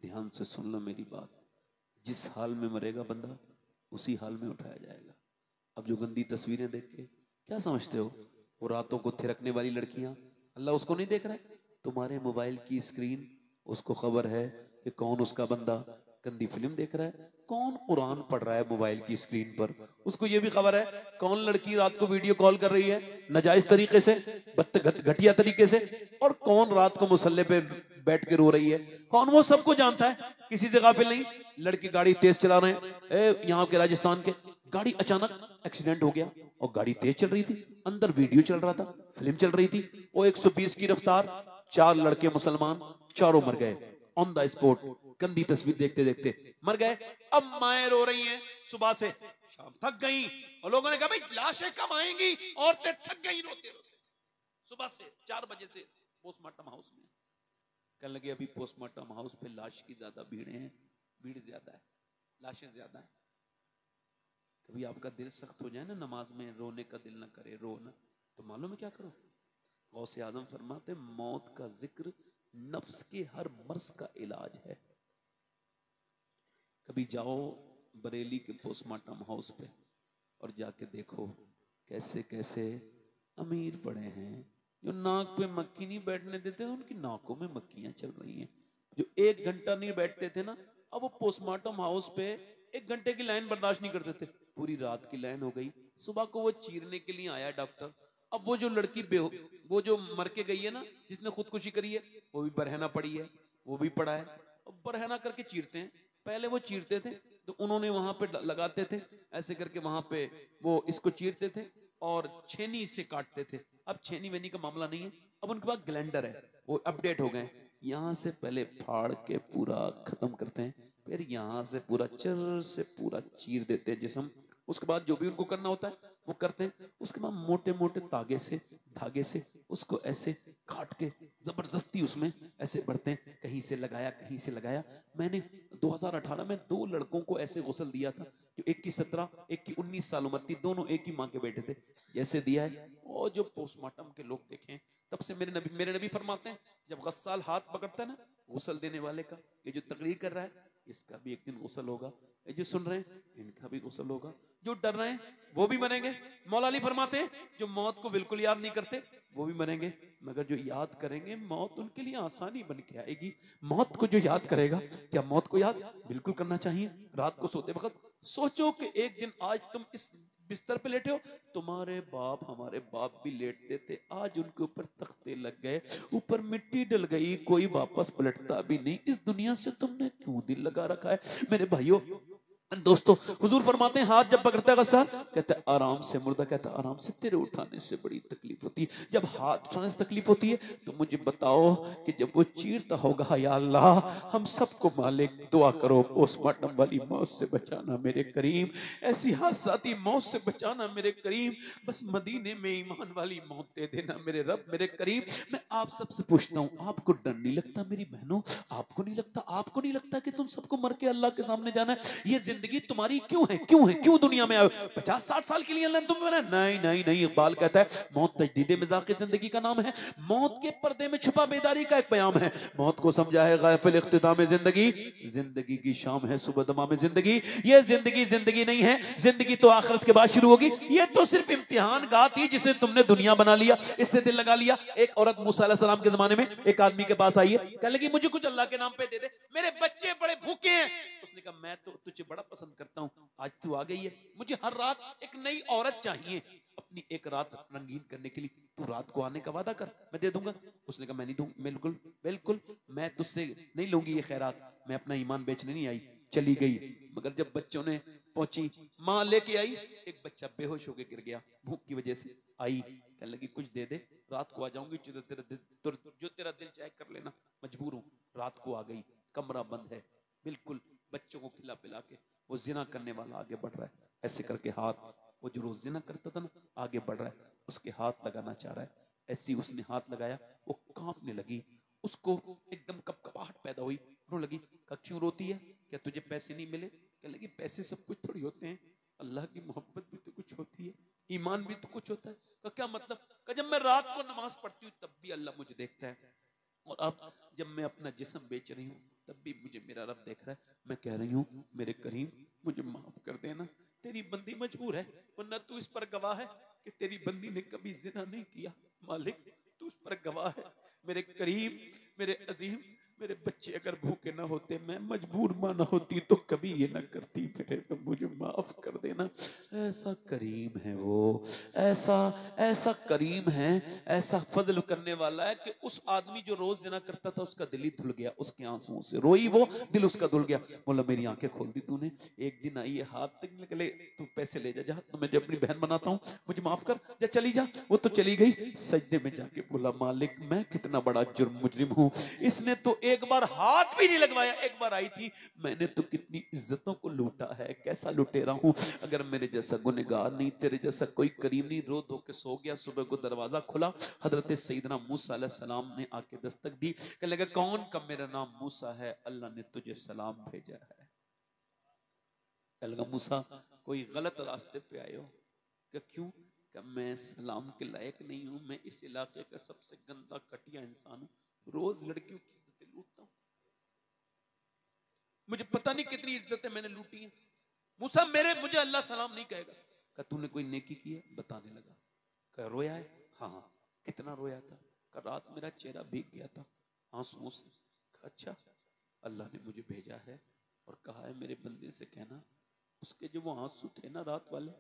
ध्यान से सुन लो मेरी बात, जिस हाल में मरेगा बंदा उसी हाल में उठाया जाएगा। अब जो गंदी तस्वीरें देख के क्या समझते हो, वो रातों को थिरकने वाली लड़कियां, अल्लाह उसको नहीं देख रहा है? तुम्हारे मोबाइल की स्क्रीन, उसको खबर है कि कौन उसका बंदा गंदी फिल्म देख रहा है, कौन कुरान पढ़ रहा है मोबाइल की स्क्रीन पर, उसको ये भी खबर है कौन लड़की रात को वीडियो कॉल कर रही है नाजायज तरीके से, घटिया तरीके से, और कौन रात को मुसल्ले पे बैठ के रो रही है, कौन, वो सबको जानता है, किसी से गाफिल नहीं। लड़की गाड़ी तेज चला रहे हैं, यहाँ के राजस्थान के, गाड़ी अचानक एक्सीडेंट हो गया और गाड़ी तेज चल रही थी, अंदर वीडियो चल रहा था, फिल्म चल रही थी, वो 120 की रफ्तार, 4 लड़के मुसलमान, चारों मर गए ऑन द स्पॉट, गंदी तस्वीर देखते देखते मर गए। अब माएं रो रही हैं सुबह से शाम, थक गई, और लोगों ने कहा भाई लाशें कब आएंगी, औरतें थक गई रोते रोते, सुबह से 4 बजे से पोस्टमार्टम हाउस में। कहने लगे अभी पोस्टमार्टम हाउस पे लाश की ज्यादा भीड़ है, भीड़ ज्यादा है, लाशें ज्यादा है। कभी आपका दिल सख्त हो जाए ना, नमाज में रोने का दिल ना करे, रो ना, तो मालूम है क्या करो? गौसे आजम फरमाते मौत का जिक्र नफ्स के हर मर्ज का इलाज है। कभी जाओ बरेली के पोस्टमार्टम हाउस पे और जाके देखो कैसे कैसे अमीर पड़े हैं, जो नाक पे मक्खी नहीं बैठने देते, उनकी नाकों में मक्खियां चल रही हैं। जो 1 घंटा नहीं बैठते थे ना, अब वो पोस्टमार्टम हाउस पे 1 घंटे की लाइन बर्दाश्त नहीं करते थे, पूरी रात की लाइन हो गई। सुबह को वो चीरने के लिए आया डॉक्टर। अब वो जो लड़की वो जो मर के गई है ना, जिसने खुदकुशी करी है, वो भी बरहना पड़ी है, वो भी पड़ा है, अब बरहना करके चीरते हैं। पहले वो चीरते थे तो उन्होंने वहां पे लगाते थे, ऐसे करके वहां पे वो इसको चीरते थे और छेनी से काटते थे। अब छेनी वेनी का मामला नहीं है, अब उनके पास ग्लैंडर है, वो अपडेट हो गए। यहाँ से पहले फाड़ के पूरा खत्म करते हैं, फिर यहाँ से पूरा चर से पूरा चीर देते हैं जिस्म। उसके बाद जो भी उनको करना होता है वो करते हैं। उसके बाद मोटे मोटे धागे से उसको ऐसे काट के जबरदस्ती उसमें ऐसे बढ़ते हैं, कहीं से लगाया कहीं से लगाया। मैंने 2018 में 2 लड़कों को ऐसे गुस्ल दिया था, जो एक की 17 एक की 19 साल उम्र थी, दोनों एक ही माँ के बेटे थे, जैसे दिया है। और जो पोस्टमार्टम के लोग देखें, तब से मेरे नबी फरमाते हैं जब गस्साल हाथ पकड़ता है ना गुस्ल देने वाले का, ये जो तकरीर कर रहा है इसका भी एक दिन गुस्ल होगा, ये जो सुन रहे हैं इनका भी गुस्ल होगा, जो डर रहे हैं वो भी मरेंगे। मौला अली फरमाते हैं जो मौत को बिल्कुल याद नहीं करते वो भी मरेंगे, मगर जो याद करेंगे मौत उनके लिए आसानी बन के आएगी। मौत को जो याद करेगा, क्या मौत को याद बिल्कुल करना चाहिए। रात को सोते वक्त सोचो कि एक दिन आज तुम इस बिस्तर पे लेटे हो, तुम्हारे बाप हमारे बाप भी लेटते थे, आज उनके ऊपर तख्ते लग गए, ऊपर मिट्टी डल गई, कोई वापस पलटता भी नहीं, इस दुनिया से तुमने क्यों दिल लगा रखा है। मेरे भाइयों दोस्तों, हुजूर फरमाते हैं हाथ जब पकड़ता है गस्साल, कहता है आराम से, मुर्दा कहता है आराम से, तेरे उठाने से बड़ी तकलीफ होती है। जब हाथ उठाने से तकलीफ होती है तो मुझे बताओ कि जब वो चीरता होगा, या अल्लाह हम सबको मालिक दुआ करो पोस्टमार्टम वाली मौत से बचाना मेरे करीम, ऐसी हादसाती मौत से बचाना मेरे करीम, बस मदीने में ईमान वाली मौत दे देना मेरे रब मेरे करीम। मैं आप सबसे पूछता हूँ, आपको डर नहीं लगता मेरी बहनों? आपको नहीं लगता कि तुम सबको मर के अल्लाह के सामने जाना है? ये जिंदगी तुम्हारी क्यों दुनिया में आए? 50-60 साल के लिए अल्लाह ने तुम्हें बनाया? नहीं, इकबाल कहता है मौत तजदीद मिजाज जिंदगी का नाम है, मौत के पर्दे में छुपा बेदारी का एक प्याम है, मौत को समझा है गायफिल इख्तिताम जिंदगी, जिंदगी की शाम है सुबह दमा में जिंदगी। ये जिंदगी नहीं है, जिंदगी तो आखिरत के बाद शुरू होगी, ये तो सिर्फ इम्तिहान गाह थी जिसे तुमने दुनिया बना लिया, इससे दिल लगा लिया। एक औरत मूसा अलैहिस्सलाम के जमाने में एक आदमी के पास आई है, कहने लगी मुझे कुछ अल्लाह के नाम पे दे दे, मेरे बच्चे बड़े भूखे हैं। उसने कहा मैं तो तुझे बड़ा पसंद करता हूँ, आज तू आ गई है, मुझे हर रात एक नई औरत चाहिए अपनी एक रात रंगीन करने के लिए, तू रात को आने का वादा कर, मैं दे दूंगा। उसने कहा मैं नहीं दूंगा, बिल्कुल मैं तुझसे नहीं लूंगी ये खैरात, मैं अपना ईमान बेचने नहीं आई। चली गई, मगर जब बच्चों ने पहुंची, माँ लेके आई, एक बच्चा बेहोश होकर गिर गया भूख की वजह से। आई, कहने लगी कुछ दे दे, रात को आ जाऊंगी, जो तेरा दिल चाहे कर लेना, मजबूर हूं। रात को आ गई, कमरा बंद है बिल्कुल, बच्चों को खिला पिला के वो जिना करने वाला आगे बढ़ रहा है, ऐसे करके हाथ, वो जो रोज जिना करता था ना आगे बढ़ रहा है, उसके हाथ लगाना चाह रहा है, ऐसी उसने हाथ लगाया, वो कांपने लगी, उसको एकदम कपकपाहट पैदा हुई, रो लगी। कहा क्यों रोती है, क्या तुझे पैसे नहीं मिले? कहने लगी पैसे सब कुछ थोड़ी होते हैं, अल्लाह की मोहब्बत भी तो कुछ होती है, ईमान भी तो कुछ होता है। का क्या मतलब? का जब मैं रात को नमाज पढ़ती हूँ तब भी अल्लाह मुझे देखता है, और अब जब मैं अपना जिस्म बेच रही हूँ तब भी मुझे मेरा रब देख रहा है। मैं कह रही हूँ मेरे करीम मुझे माफ कर देना, तेरी बंदी मजबूर है, वरना तू इस पर गवाह है कि तेरी बंदी ने कभी जिना नहीं किया। मालिक तू उस पर गवाह है। मेरे करीम, मेरे अजीम, मेरे बच्चे अगर भूखे ना होते, मैं मजबूर मां ना होती तो कभी ये ना करती। मेरे तो मुझे माफ कर देना। ऐसा करीम है वो, ऐसा ऐसा करीम है, ऐसा फजल करने वाला है कि उस आदमी जो रोज जिना करता था उसका दिल ही धुल गया, उसके आंसुओं से रोई वो, दिल उसका धुल गया। बोला मेरी आंखें खोल दी तूने। एक दिन आई है हाथ तक निकले, तू पैसे ले जा, तो मैं अपनी बहन बनाता हूँ, मुझे माफ कर जा, चली जा। वो तो चली गई। सजदे में जाके बोला मालिक मैं कितना बड़ा जुर्म मुजरिम हूँ, इसने तो एक बार हाथ भी नहीं लगवाया। एक बार आई थी, मैंने तो कितनी इज्जतों को लूटा है, कैसा लुटेरा हूँ। अगर मेरे जैसा गुनहगार नहीं, तेरे जैसा कोई करीम नहीं, रो धो के सो गया। सुबह को दरवाजा खुला, हजरत सैयदना मूसा अलैहिस्सलाम ने आके दस्तक दी। कहने लगा कौन? का मेरा नाम मूसा है, अल्लाह ने तुझे सलाम भेजा है। कहने लगा मूसा कोई गलत रास्ते पे आए हो? क्या क्यों? क्या मैं सलाम के लायक नहीं हूं? मैं इस इलाके का सबसे गंदा कटिया इंसान हूं, रोज लड़कियों की इज्जतें लूटता हूं, मुझे पता नहीं कितनी इज्जतें मैंने लूटी हैं। मूसा मुझे अल्लाह सलाम नहीं कहेगा। कहा तूने कोई नेकी की है? बताने लगा। कहा रोया है? हाँ हाँ। कितना रोया था? कहा रात मेरा चेहरा भीग गया था आंसुओं से। कहा अच्छा, अल्लाह ने मुझे भेजा है और कहा है मेरे बंदे से कहना उसके जो वो आंसू थे ना रात वाले,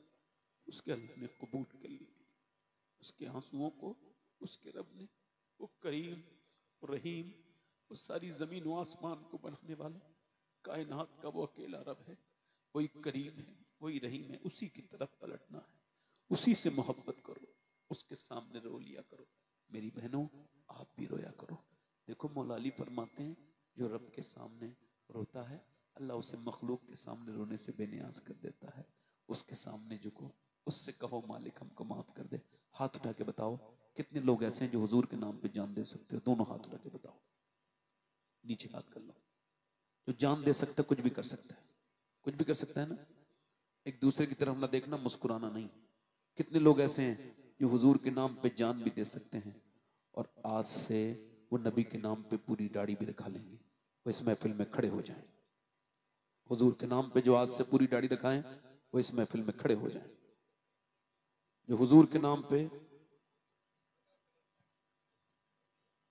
उसके अल्लाह ने कबूल कर लिए। उसके आंसुओं को उसके रब ने, वो करीम, वो रहीम, वो सारी जमीन व आसमान को बनाने वाला, कायनात का वो अकेला रब है। वही करीम है, वही रहीम है, उसी की तरफ पलटना है, उसी से मोहब्बत करो, उसके सामने रो लिया करो। मेरी बहनों आप भी रोया करो। देखो मौला अली फरमाते हैं जो रब के सामने रोता है अल्लाह उसे मखलूक के सामने रोने से बेनियाज कर देता है। उसके सामने झुको, उससे कहो मालिक हमको माफ कर दे। हाथ उठा के बताओ कितने लोग ऐसे हैं जो हुजूर के नाम पे जान दे सकते हो? दोनों हाथ उठा के बताओ, नीचे हाथ कर लो। जो जान दे सकता है कुछ भी कर सकता है, कुछ भी कर सकता है ना। एक दूसरे की तरफ ना देखना, मुस्कुराना नहीं। कितने लोग ऐसे हैं जो हुजूर के नाम पे जान भी दे सकते हैं और आज से वो नबी के नाम पे पूरी दाढ़ी भी रखा लेंगे। वो इस महफिल में खड़े हो जाएं, हुजूर के नाम पे जो आज से पूरी दाढ़ी रखाएं वो इस महफिल में खड़े हो जाएं। जो हुजूर के नाम पे,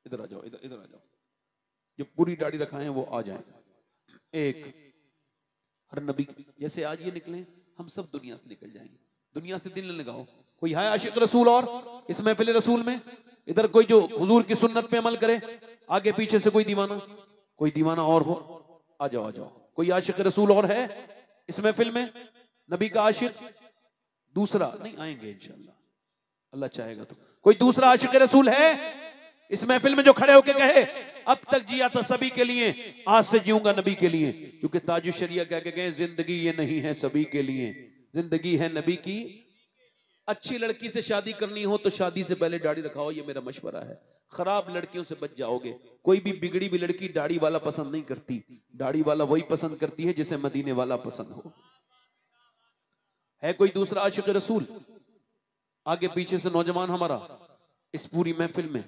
इधर आ जाओ, इधर आ जाओ, जो पूरी दाढ़ी रखाएं वो आ जाएं। एक हर नबी, जैसे आज ये निकले हम सब दुनिया से निकल जाएंगे। दुनिया से दिल न लगाओ। कोई है आशिक रसूल और इस महफिल रसूल में? इधर कोई जो हुजूर की सुन्नत पे अमल करे? आगे पीछे से कोई दीवाना, कोई दीवाना और हो? आ जाओ आ जाओ। कोई आशिक रसूल और है इस महफिल में? नबी का आशिक दूसरा? नहीं आएंगे इंशाल्लाह, अल्लाह चाहेगा तो। कोई दूसरा आशिक रसूल है इस महफिल में जो खड़े होके कहे अब तक जिया था सभी के लिए, आज से जीऊंगा नबी के लिए? क्योंकि ताजु शरिया कह के गए जिंदगी ये नहीं है सभी के लिए, जिंदगी है नबी की। अच्छी लड़की से शादी करनी हो तो शादी से पहले दाढ़ी रखाओ, ये मेरा मशवरा है। खराब लड़कियों से बच जाओगे। कोई भी बिगड़ी भी लड़की दाढ़ी वाला पसंद नहीं करती, दाढ़ी वाला वही पसंद करती है जिसे मदीने वाला पसंद हो। है कोई दूसरा आशिक रसूल? आगे पीछे से नौजवान हमारा इस पूरी महफिल में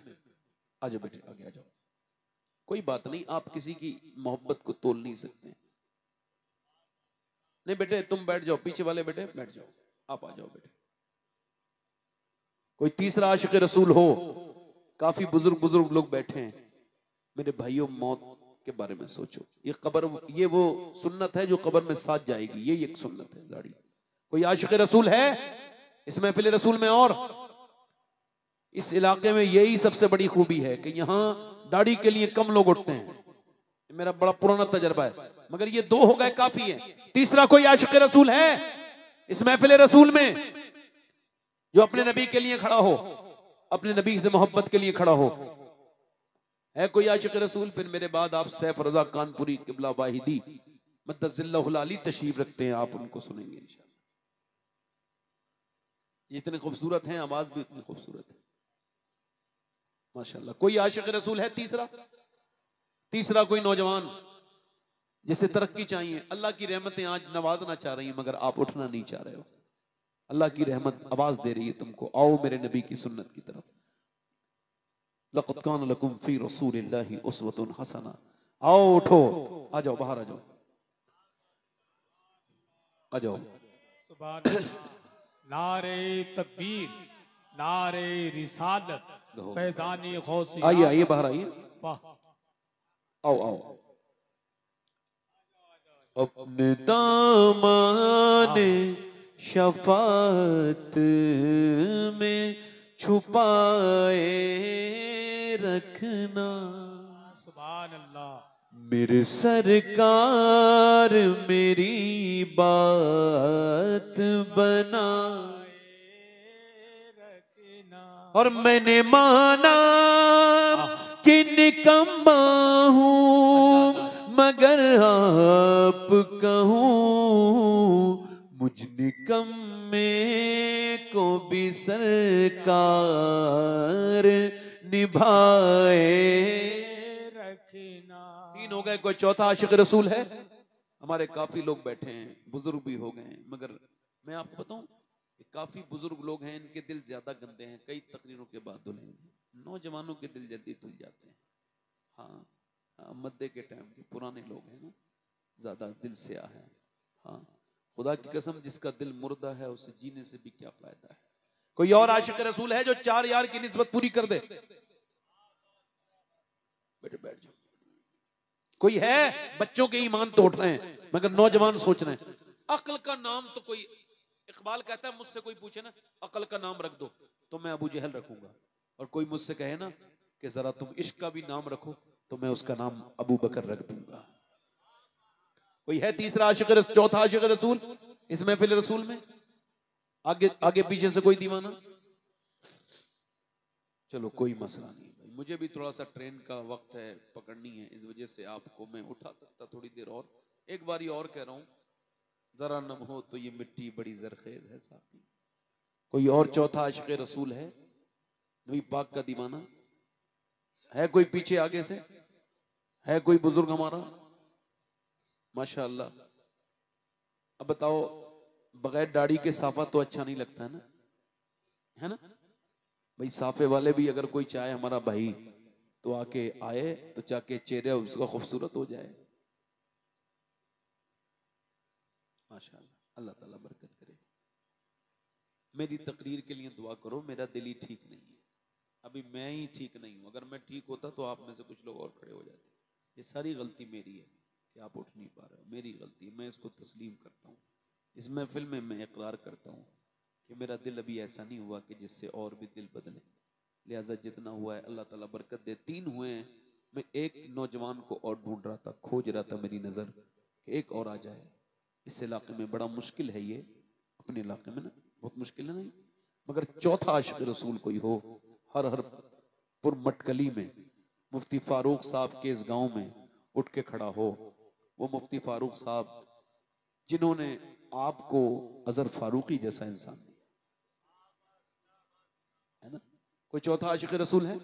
आ जाओ बेटे, आगे आ जाओ। कोई बात नहीं, आप किसी की मोहब्बत को तोल नहीं सकते। नहीं बेटे तुम बैठ जाओ, पीछे वाले बेटे बैठ जाओ, आप आ जाओ बेटे। कोई तीसरा आशिक रसूल हो? काफी बुजुर्ग बुजुर्ग लोग बैठे हैं। मेरे भाइयों मौत के बारे में सोचो। ये कब्र, ये वो सुन्नत है जो कब्र में साथ जाएगी, ये एक सुन्नत है दाढ़ी। कोई आशिक रसूल है इस महफिल रसूल में? और इस इलाके में यही सबसे बड़ी खूबी है कि यहाँ दाढ़ी के लिए कम लोग उठते हैं। मेरा बड़ा पुराना तजर्बा है, मगर ये दो हो गए काफी है। तीसरा कोई आशिक रसूल है इस महफिल रसूल में जो अपने नबी के लिए खड़ा हो, अपने नबी से मोहब्बत के लिए खड़ा हो? है कोई आशिक रसूल? फिर मेरे बाद आप सैफ रजा कानपुरी किबला वाहिदी मद्दजिल्लाहुल अली तशरीफ रखते हैं, आप उनको सुनेंगे इंशाअल्लाह। ये इतने खूबसूरत हैं, आवाज भी इतनी खूबसूरत है माशाल्लाह। कोई आशिक रसूल है तीसरा? तीसरा कोई नौजवान जिसे तरक्की चाहिए, अल्लाह की रहमतें आज नवाजना चाह रही हैं मगर आप उठना नहीं चाह रहे हो। अल्लाह की रहमत आवाज दे रही है तुमको, आओ मेरे नबी की सुन्नत की तरफ। लक़द कान लकुम फी रसूलिल्लाहि उस्वतुन हसना। आओ उठो, आ जाओ, बाहर आ जाओ, आ जाओ। सुभान अल्लाह। नारे तकबीर, नारे रिसालत, फैजानी गौसी आइए आइए, आजम। बाहर आइए, वाह। आओ आओ। अपने दामने शफात में छुपाए रखना, सुभान अल्लाह। मेरे सरकार मेरी बात बनाए रखना। और मैंने माना कि निकम्मा हूँ मगर आप कहूँ मुझ निकम्मे को भी सरकार निभाए रखना। 3 हो गए, कोई चौथा आशिक रसूल है? हमारे काफी लोग बैठे हैं, बुजुर्ग भी हो गए हैं, मगर मैं आपको बताऊं काफी बुजुर्ग लोग हैं, इनके दिल ज्यादा गंदे हैं, कई तकरीरों के बाद धुलेंगे। नौजवानों के दिल जल्दी धुल जाते हैं। हाँ, मद्दे के टाइम के पुराने लोग हैं ना, ज्यादा दिल से आ है। हाँ, खुदा की कसम, जिसका दिल मुर्दा है उसे जीने से भी क्या फायदा है। कोई और आशिक रसूल है जो 4 यार की निस्बत पूरी कर दे? बेटे बैठ जाओ। कोई है? बच्चों के ईमान तो उठ रहे हैं, मगर नौजवान सोच रहे हैं अक्ल का नाम तो कोई, इकबाल कहता है मुझसे कोई पूछे ना अक्ल का नाम रख दो तो मैं अबू जहल रखूंगा, और कोई मुझसे कहे ना कि जरा तुम इश्क का भी नाम रखो तो मैं उसका नाम अबू बकर रख दूंगा। कोई है तीसरा आशिक, चौथा आशिक रसूल इस महफिल रसूल में? आगे आगे पीछे से कोई दीवाना? चलो कोई मसला नहीं भाई, मुझे भी थोड़ा सा ट्रेन का वक्त है, पकड़नी है, इस वजह से आपको मैं उठा सकता थोड़ी देर और। एक बारी और कह रहा हूं, जरा नम हो तो ये मिट्टी बड़ी जरखेज है साथी। कोई और चौथा आशिक रसूल है? नबी पाक का दीवाना है कोई पीछे आगे से? है कोई बुजुर्ग हमारा? माशाअल्लाह। अब बताओ, बगैर दाढ़ी के साफा तो अच्छा नहीं लगता है ना, है ना भाई? साफे वाले भी अगर कोई चाहे हमारा भाई तो आके आए तो जाके चेहरे उसका खूबसूरत हो जाए। माशाअल्लाह, अल्लाह ताला बरकत करे। मेरी तकरीर के लिए दुआ करो, मेरा दिल ही ठीक नहीं है, अभी मैं ही ठीक नहीं हूं। अगर मैं ठीक होता तो आप में से कुछ लोग और खड़े हो जाते। ये सारी गलती मेरी है कि आप उठ नहीं पा रहे हो, मेरी गलती है, मैं इसको तस्लीम करता हूँ। इस महफिल में मैं इकरार करता हूँ कि मेरा दिल अभी ऐसा नहीं हुआ कि जिससे और भी दिल बदले, लिहाजा जितना हुआ है अल्लाह ताला बरकत दे। 3 हुए हैं, मैं एक नौजवान को और ढूंढ रहा था, खोज रहा था मेरी नज़र कि एक और आ जाए। इस इलाके में बड़ा मुश्किल है ये, अपने इलाके में ना बहुत मुश्किल है नहीं, मगर चौथा आशिक रसूल कोई हो हर पुर मटकली में, मुफ्ती फारूक साहब के इस गांव में उठ के खड़ा हो। वो मुफ्ती फारूक साहब जिन्होंने आपको अजहर फारूकी जैसा इंसान दिया, है ना? कोई चौथा आशिक रसूल है?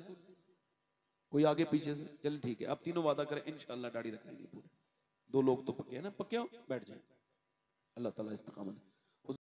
कोई आगे पीछे से? चल ठीक है, अब तीनों वादा करें इंशाअल्लाह दाढ़ी रखाएंगे पूरे। 2 लोग तो पक्के हैं ना? पक्के हो? बैठ जाए, अल्लाह ताला इस्तकामत